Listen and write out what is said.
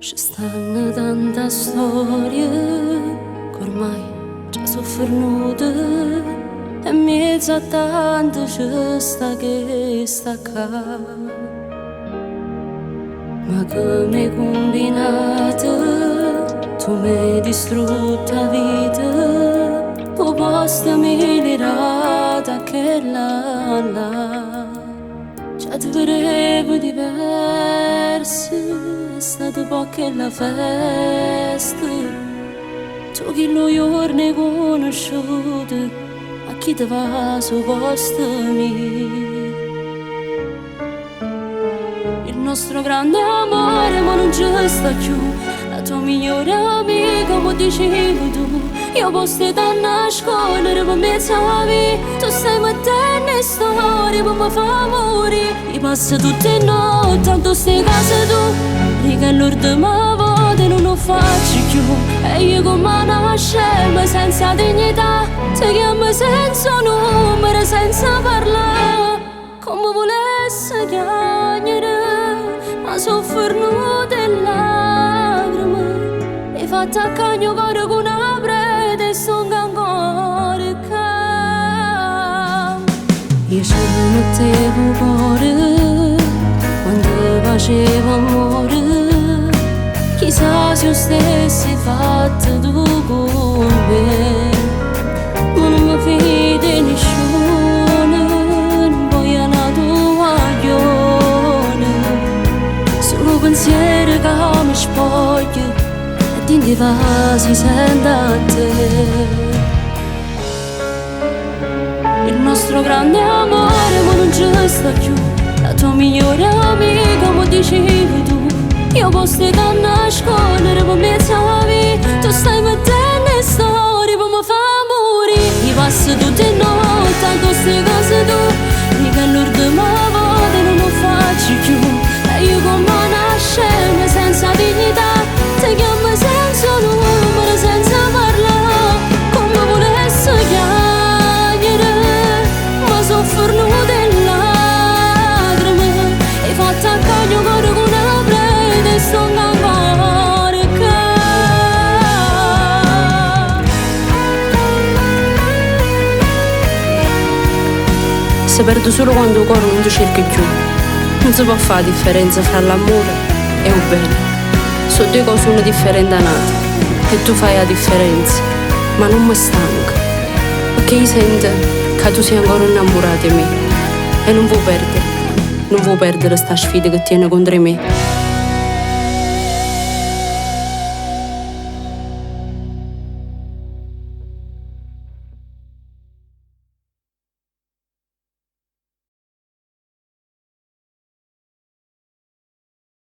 Ci stanno tante storie che ormai già sono fornute e in mezzo a tante c'è sta che sta qua. Ma che mi hai combinato, tu mi hai distrutto la vita, tu posto migliorata che là. Già ti vedevo diverso, è stato poco la festa. Tu chi lo giorno hai conosciuto, a chi ti va su posto mio. Il nostro grande amore ma non ci sta più, la tua migliore amica come dicevi tu. Io posso da nascondere per mezzo a vita, tu stai mettendo in storia per mi fa morire. Io passo tutte le notti, tanto stai a casa tu, riga l'ultima volta non lo faccio più. E io come una scema senza dignità, ti chiamo senza numero, senza parlare, come volesse chiamare. Ma soffrono delle lacrime, e fatta a cagno cuore con una prete e sono ancora qua. Io ci mettevo cuore quando facevo amore, chissà se io stessi fatto tu con me. Ma non mi fido di nessuno, non voglio una tua guaglione, solo pensiero che mi spoglio e ti va si sente a te. Il nostro grande amore ma non ci sta più, la tua migliore amica come dicevi tu. Io posso da nascondere per mezzo a vita, tu stai mettendo in storia per mi fa morire. Io passo tutte le notti, tanto stai cose tu, mica l'ultima volta non lo faccio più. E io come una scema senza dignità, ti chiamo senza numero, senza parlare, come volesse chiamare. Ma soffrono delle lacrime, e fatta a cagno cuore con una prete e sto ancora qua. Si perde solo quando il cuore non ti cerca più. Non si può fare differenza fra l'amore e il bene. Sono due cose una differente a nata, e tu fai la differenza, ma non mi stanca, perché io sento che tu sei ancora innamorato di me e non vuoi perdere sta sfida che tieni contro me.